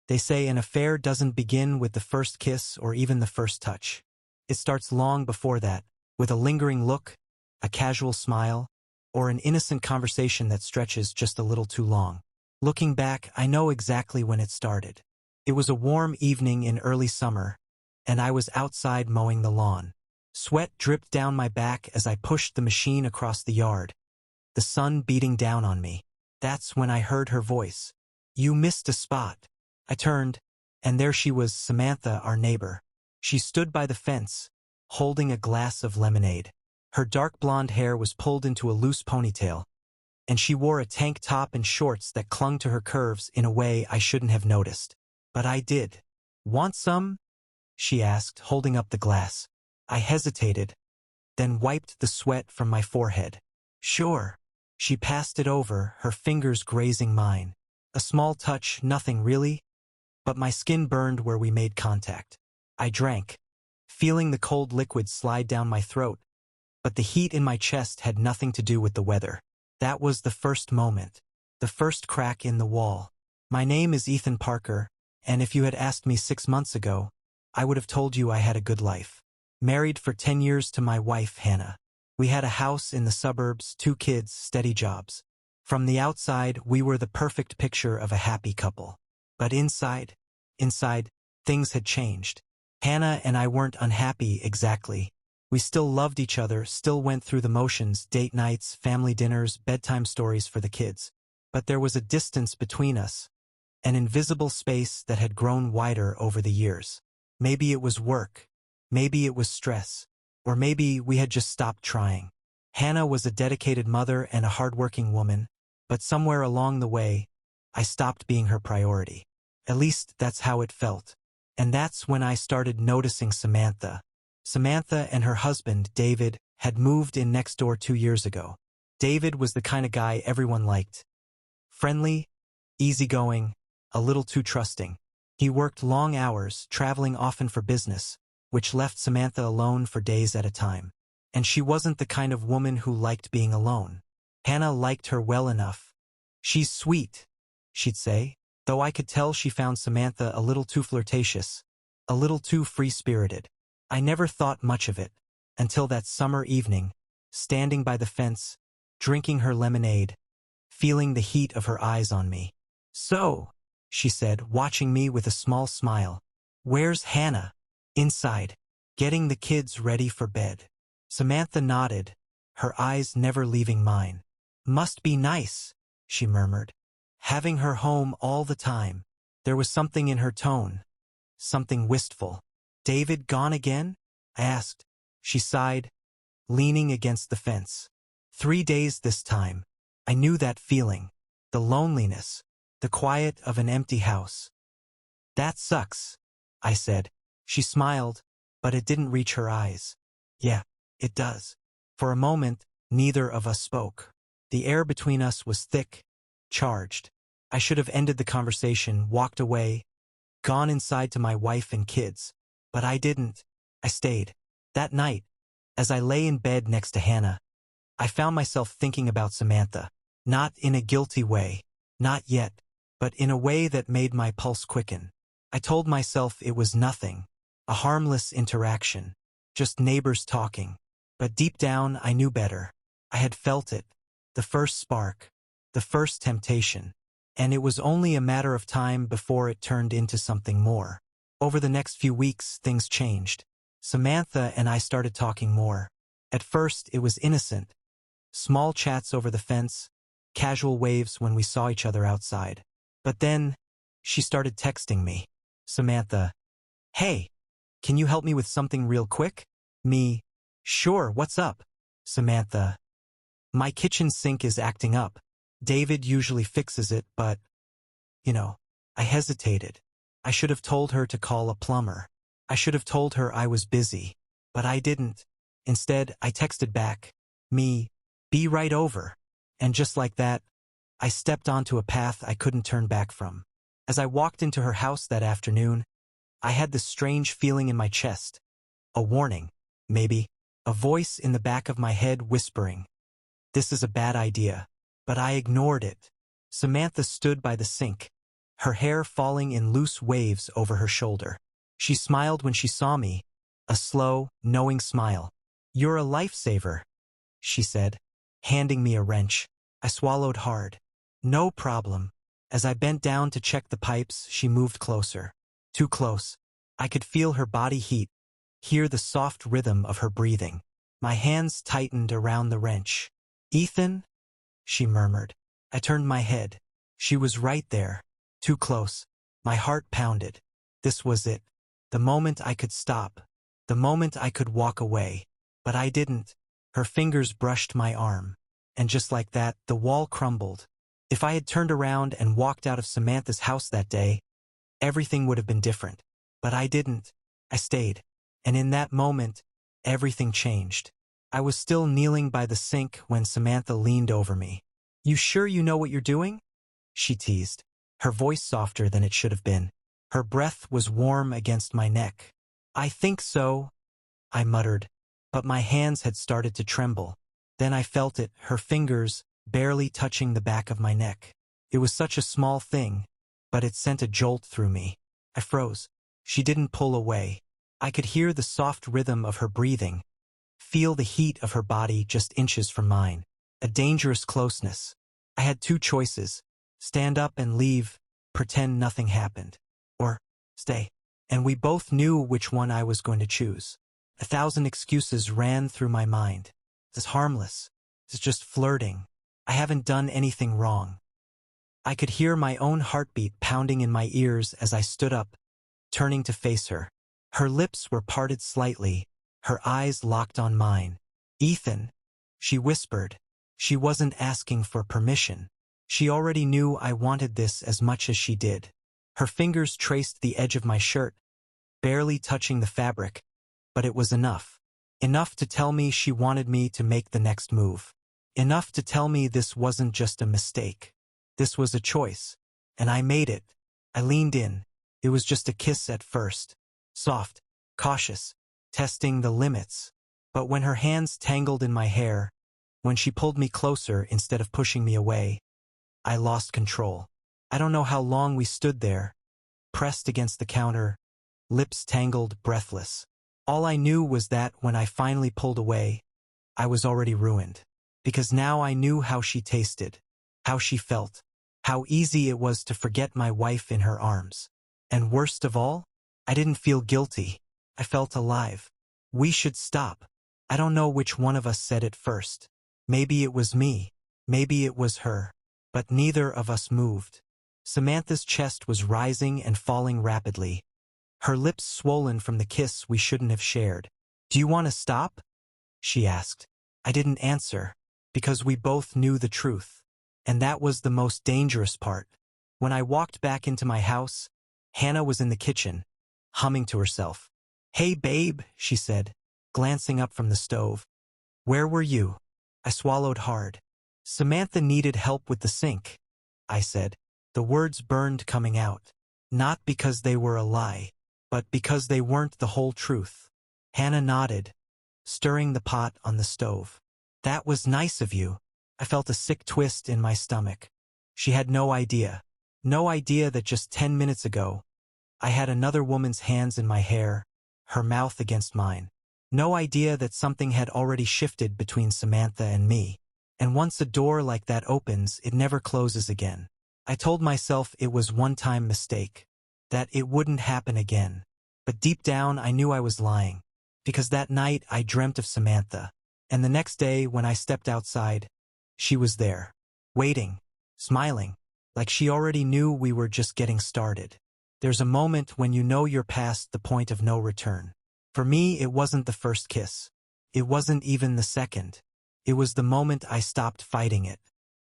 They say an affair doesn't begin with the first kiss or even the first touch. It starts long before that, with a lingering look, a casual smile, or an innocent conversation that stretches just a little too long. Looking back, I know exactly when it started. It was a warm evening in early summer, and I was outside mowing the lawn. Sweat dripped down my back as I pushed the machine across the yard, the sun beating down on me. That's when I heard her voice. "You missed a spot." I turned, and there she was, Samantha, our neighbor. She stood by the fence, holding a glass of lemonade. Her dark blonde hair was pulled into a loose ponytail, and she wore a tank top and shorts that clung to her curves in a way I shouldn't have noticed. But I did. "Want some?" she asked, holding up the glass. I hesitated, then wiped the sweat from my forehead. "Sure." She passed it over, her fingers grazing mine. A small touch, nothing really, but my skin burned where we made contact. I drank, feeling the cold liquid slide down my throat, but the heat in my chest had nothing to do with the weather. That was the first moment, the first crack in the wall. My name is Ethan Parker, and if you had asked me 6 months ago, I would have told you I had a good life. Married for 10 years to my wife, Hannah. We had a house in the suburbs, 2 kids, steady jobs. From the outside, we were the perfect picture of a happy couple. But inside, things had changed. Hannah and I weren't unhappy exactly. We still loved each other, still went through the motions, date nights, family dinners, bedtime stories for the kids. But there was a distance between us, an invisible space that had grown wider over the years. Maybe it was work, maybe it was stress, or maybe we had just stopped trying. Hannah was a dedicated mother and a hardworking woman, but somewhere along the way, I stopped being her priority. At least that's how it felt. And that's when I started noticing Samantha. Samantha and her husband, David, had moved in next door 2 years ago. David was the kind of guy everyone liked. Friendly, easygoing, a little too trusting. He worked long hours, traveling often for business, which left Samantha alone for days at a time. And she wasn't the kind of woman who liked being alone. Hannah liked her well enough. "She's sweet," she'd say, though I could tell she found Samantha a little too flirtatious, a little too free-spirited. I never thought much of it, until that summer evening, standing by the fence, drinking her lemonade, feeling the heat of her eyes on me. "So," she said, watching me with a small smile, "where's Hannah?" "Inside, getting the kids ready for bed." Samantha nodded, her eyes never leaving mine. "Must be nice," she murmured. "Having her home all the time." There was something in her tone, something wistful. "David gone again?" I asked. She sighed, leaning against the fence. 3 days this time. I knew that feeling. The loneliness, the quiet of an empty house. "That sucks," I said. She smiled, but it didn't reach her eyes. "Yeah, it does." For a moment, neither of us spoke. The air between us was thick, charged. I should have ended the conversation, walked away, gone inside to my wife and kids. But I didn't. I stayed. That night, as I lay in bed next to Hannah, I found myself thinking about Samantha. Not in a guilty way, not yet, but in a way that made my pulse quicken. I told myself it was nothing, a harmless interaction, just neighbors talking. But deep down, I knew better. I had felt it, the first spark, the first temptation, and it was only a matter of time before it turned into something more. Over the next few weeks, things changed. Samantha and I started talking more. At first, it was innocent. Small chats over the fence, casual waves when we saw each other outside. But then, she started texting me. Samantha, "Hey, can you help me with something real quick?" Me, "Sure, what's up?" Samantha, "My kitchen sink is acting up. David usually fixes it, but, I hesitated. I should have told her to call a plumber. I should have told her I was busy. But I didn't. Instead, I texted back, "Me, be right over." And just like that, I stepped onto a path I couldn't turn back from. As I walked into her house that afternoon, I had this strange feeling in my chest. A warning, maybe. A voice in the back of my head whispering, "This is a bad idea." But I ignored it. Samantha stood by the sink, her hair falling in loose waves over her shoulder. She smiled when she saw me, a slow, knowing smile. "You're a lifesaver," she said, handing me a wrench. I swallowed hard. "No problem." As I bent down to check the pipes, she moved closer. Too close. I could feel her body heat, hear the soft rhythm of her breathing. My hands tightened around the wrench. "Ethan?" she murmured. I turned my head. She was right there. Too close. My heart pounded. This was it. The moment I could stop. The moment I could walk away. But I didn't. Her fingers brushed my arm. And just like that, the wall crumbled. If I had turned around and walked out of Samantha's house that day, everything would have been different. But I didn't. I stayed. And in that moment, everything changed. I was still kneeling by the sink when Samantha leaned over me. "You sure you know what you're doing?" she teased, her voice softer than it should have been. Her breath was warm against my neck. "I think so," I muttered, but my hands had started to tremble. Then I felt it, her fingers barely touching the back of my neck. It was such a small thing, but it sent a jolt through me. I froze. She didn't pull away. I could hear the soft rhythm of her breathing, feel the heat of her body just inches from mine. A dangerous closeness. I had two choices: stand up and leave, pretend nothing happened, or stay. And we both knew which one I was going to choose. 1,000 excuses ran through my mind. "It's harmless. It's just flirting. I haven't done anything wrong." I could hear my own heartbeat pounding in my ears as I stood up, turning to face her. Her lips were parted slightly, her eyes locked on mine. "Ethan," she whispered. She wasn't asking for permission. She already knew I wanted this as much as she did. Her fingers traced the edge of my shirt, barely touching the fabric, but it was enough. Enough to tell me she wanted me to make the next move. Enough to tell me this wasn't just a mistake. This was a choice, and I made it. I leaned in. It was just a kiss at first. Soft, cautious, testing the limits. But when her hands tangled in my hair, when she pulled me closer instead of pushing me away, I lost control. I don't know how long we stood there, pressed against the counter, lips tangled, breathless. All I knew was that when I finally pulled away, I was already ruined. Because now I knew how she tasted, how she felt, how easy it was to forget my wife in her arms. And worst of all, I didn't feel guilty. I felt alive. "We should stop." I don't know which one of us said it first. Maybe it was me. Maybe it was her. But neither of us moved. Samantha's chest was rising and falling rapidly, her lips swollen from the kiss we shouldn't have shared. "Do you want to stop?" she asked. I didn't answer, because we both knew the truth. And that was the most dangerous part. When I walked back into my house, Hannah was in the kitchen, humming to herself. "Hey babe," she said, glancing up from the stove. "Where were you?" I swallowed hard. "Samantha needed help with the sink," I said. The words burned coming out. Not because they were a lie, but because they weren't the whole truth. Hannah nodded, stirring the pot on the stove. "That was nice of you." I felt a sick twist in my stomach. She had no idea. No idea that just 10 minutes ago, I had another woman's hands in my hair, her mouth against mine. No idea that something had already shifted between Samantha and me. And once a door like that opens, it never closes again. I told myself it was one-time mistake, that it wouldn't happen again. But deep down, I knew I was lying. Because that night, I dreamt of Samantha. And the next day, when I stepped outside, she was there, waiting, smiling, like she already knew we were just getting started. There's a moment when you know you're past the point of no return. For me, it wasn't the first kiss. It wasn't even the second. It was the moment I stopped fighting it.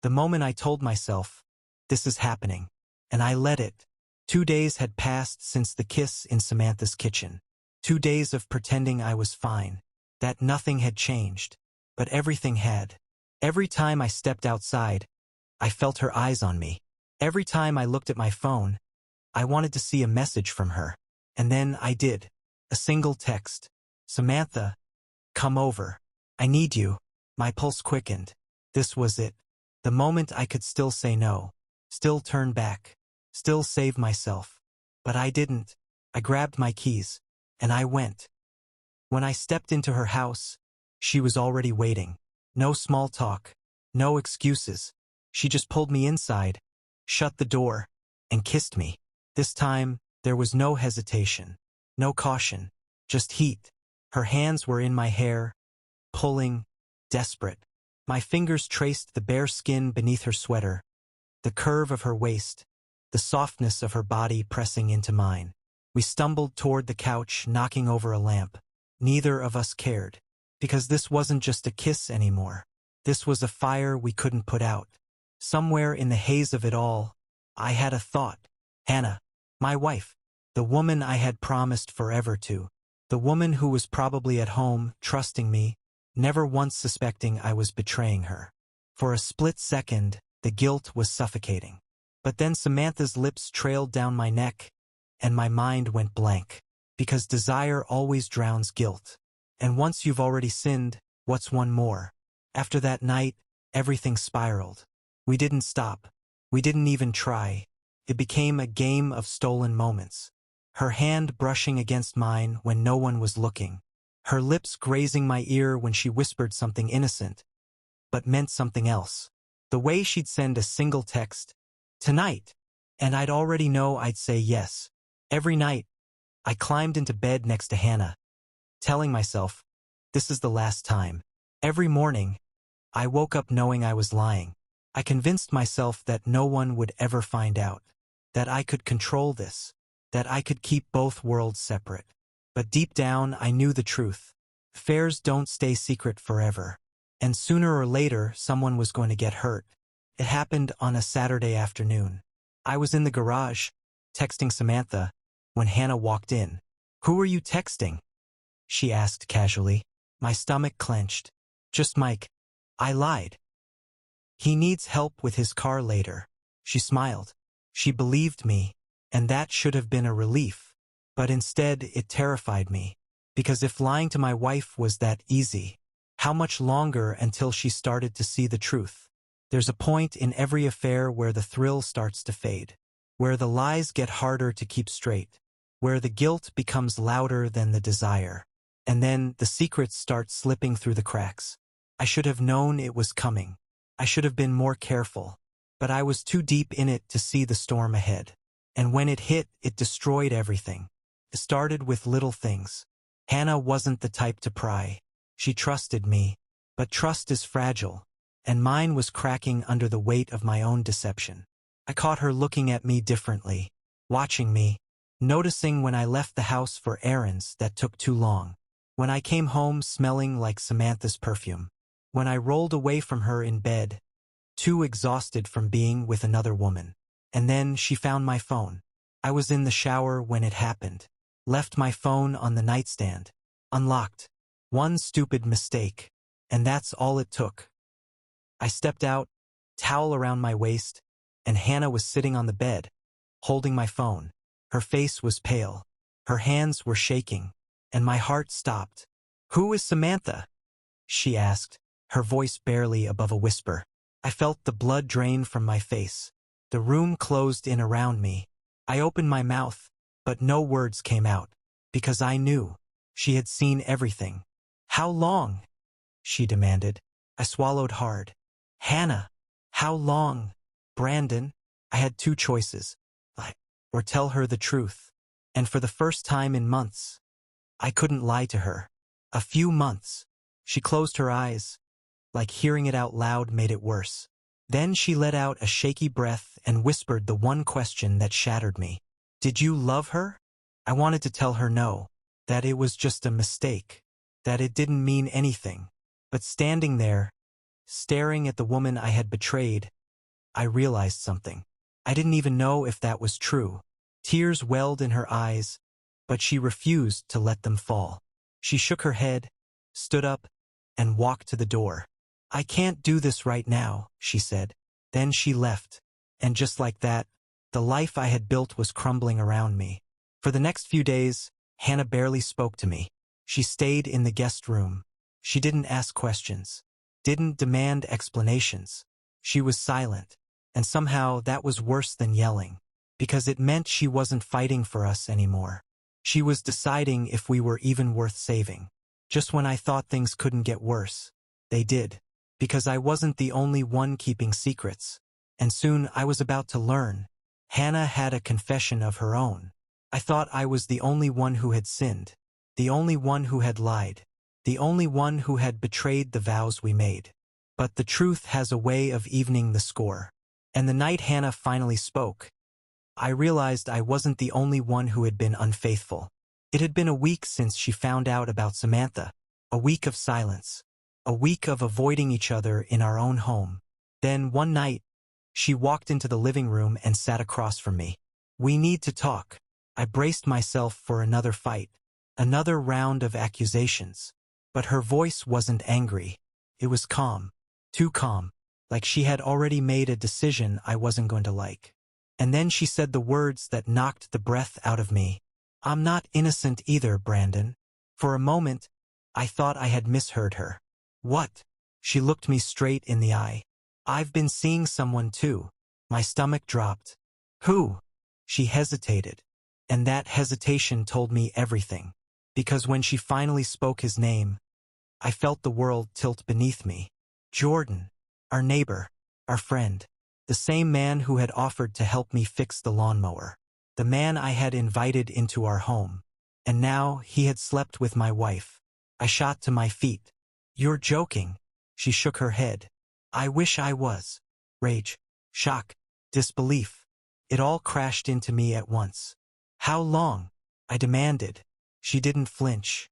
The moment I told myself, this is happening. And I let it. 2 days had passed since the kiss in Samantha's kitchen. 2 days of pretending I was fine, that nothing had changed. But everything had. Every time I stepped outside, I felt her eyes on me. Every time I looked at my phone, I wanted to see a message from her. And then I did. A single text. "Samantha, come over. I need you." My pulse quickened. This was it. The moment I could still say no. Still turn back. still save myself. But I didn't. I grabbed my keys, and I went. When I stepped into her house, she was already waiting. No small talk, no excuses. She just pulled me inside, shut the door, and kissed me. This time, there was no hesitation, no caution, just heat. Her hands were in my hair, pulling, desperate. My fingers traced the bare skin beneath her sweater, the curve of her waist, the softness of her body pressing into mine. We stumbled toward the couch, knocking over a lamp. Neither of us cared, because this wasn't just a kiss anymore. This was a fire we couldn't put out. Somewhere in the haze of it all, I had a thought. Hannah, my wife, the woman I had promised forever to, the woman who was probably at home, trusting me, never once suspecting I was betraying her. For a split second, the guilt was suffocating. But then Samantha's lips trailed down my neck, and my mind went blank. Because desire always drowns guilt. And once you've already sinned, what's one more? After that night, everything spiraled. We didn't stop. We didn't even try. It became a game of stolen moments. Her hand brushing against mine when no one was looking. Her lips grazing my ear when she whispered something innocent, but meant something else. The way she'd send a single text, "Tonight," and I'd already know I'd say yes. Every night, I climbed into bed next to Hannah, telling myself, this is the last time. Every morning, I woke up knowing I was lying. I convinced myself that no one would ever find out, that I could control this, that I could keep both worlds separate. But deep down, I knew the truth. Affairs don't stay secret forever. And sooner or later, someone was going to get hurt. It happened on a Saturday afternoon. I was in the garage, texting Samantha, when Hannah walked in. "Who are you texting?" she asked casually. My stomach clenched. "Just Mike." I lied. "He needs help with his car later." She smiled. She believed me, and that should have been a relief. But instead, it terrified me. Because if lying to my wife was that easy, how much longer until she started to see the truth? There's a point in every affair where the thrill starts to fade, where the lies get harder to keep straight, where the guilt becomes louder than the desire, and then the secrets start slipping through the cracks. I should have known it was coming. I should have been more careful, but I was too deep in it to see the storm ahead. And when it hit, it destroyed everything. It started with little things. Hannah wasn't the type to pry. She trusted me, but trust is fragile, and mine was cracking under the weight of my own deception. I caught her looking at me differently, watching me, noticing when I left the house for errands that took too long, when I came home smelling like Samantha's perfume, when I rolled away from her in bed, too exhausted from being with another woman. And then she found my phone. I was in the shower when it happened. Left my phone on the nightstand, unlocked. One stupid mistake, and that's all it took. I stepped out, towel around my waist, and Hannah was sitting on the bed, holding my phone. Her face was pale. Her hands were shaking, and my heart stopped. "Who is Samantha?" she asked, her voice barely above a whisper. I felt the blood drain from my face. The room closed in around me. I opened my mouth, but no words came out, because I knew she had seen everything. "How long?" she demanded. I swallowed hard. "Hannah, how long?" "Brandon." I had two choices. Or tell her the truth. And for the first time in months, I couldn't lie to her. A few months. She closed her eyes, like hearing it out loud made it worse. Then she let out a shaky breath and whispered the one question that shattered me. "Did you love her?" I wanted to tell her no, that it was just a mistake, that it didn't mean anything. But standing there, staring at the woman I had betrayed, I realized something. I didn't even know if that was true. Tears welled in her eyes, but she refused to let them fall. She shook her head, stood up, and walked to the door. "I can't do this right now," she said. Then she left, and just like that, the life I had built was crumbling around me. For the next few days, Hannah barely spoke to me. She stayed in the guest room. She didn't ask questions, didn't demand explanations. She was silent, and somehow that was worse than yelling. because it meant she wasn't fighting for us anymore. She was deciding if we were even worth saving. Just when I thought things couldn't get worse, they did. Because I wasn't the only one keeping secrets. And soon I was about to learn. Hannah had a confession of her own. I thought I was the only one who had sinned. The only one who had lied. The only one who had betrayed the vows we made. But the truth has a way of evening the score. And the night Hannah finally spoke, I realized I wasn't the only one who had been unfaithful. It had been a week since she found out about Samantha. A week of silence. A week of avoiding each other in our own home. Then, one night, she walked into the living room and sat across from me. "We need to talk." I braced myself for another fight. Another round of accusations. But her voice wasn't angry. It was calm. Too calm. Like she had already made a decision I wasn't going to like. And then she said the words that knocked the breath out of me. "I'm not innocent either, Brandon." For a moment, I thought I had misheard her. "What?" She looked me straight in the eye. "I've been seeing someone too." My stomach dropped. "Who?" She hesitated. And that hesitation told me everything. Because when she finally spoke his name, I felt the world tilt beneath me. Jordan. Our neighbor. Our friend. The same man who had offered to help me fix the lawnmower. The man I had invited into our home. And now he had slept with my wife. I shot to my feet. "You're joking." She shook her head. "I wish I was." Rage. Shock. Disbelief. It all crashed into me at once. "How long?" I demanded. She didn't flinch.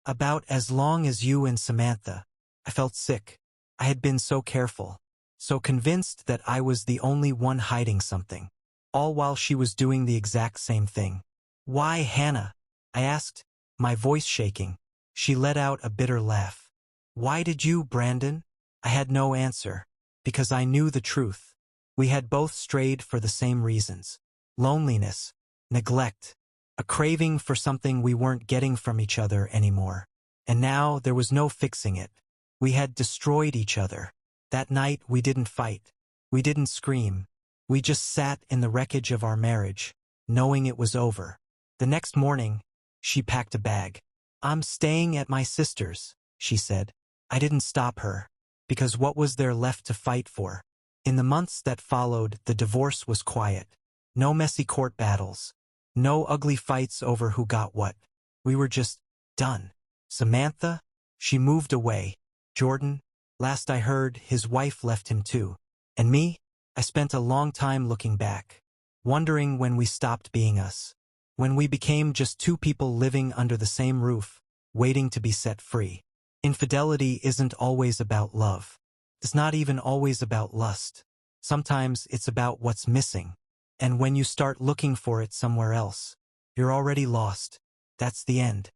"About as long as you and Samantha." I felt sick. I had been so careful. So convinced that I was the only one hiding something. All while she was doing the exact same thing. "Why, Hannah?" I asked, my voice shaking. She let out a bitter laugh. "Why did you, Brandon?" I had no answer. Because I knew the truth. We had both strayed for the same reasons. Loneliness. Neglect. A craving for something we weren't getting from each other anymore. And now there was no fixing it. We had destroyed each other. That night we didn't fight. We didn't scream. We just sat in the wreckage of our marriage, knowing it was over. The next morning, she packed a bag. "I'm staying at my sister's," she said. I didn't stop her. Because what was there left to fight for? In the months that followed, the divorce was quiet. No messy court battles. No ugly fights over who got what. We were just done. Samantha? She moved away. Jordan? Last I heard, his wife left him too. And me? I spent a long time looking back. Wondering when we stopped being us. When we became just two people living under the same roof, waiting to be set free. Infidelity isn't always about love. It's not even always about lust. Sometimes it's about what's missing. And when you start looking for it somewhere else, you're already lost. That's the end.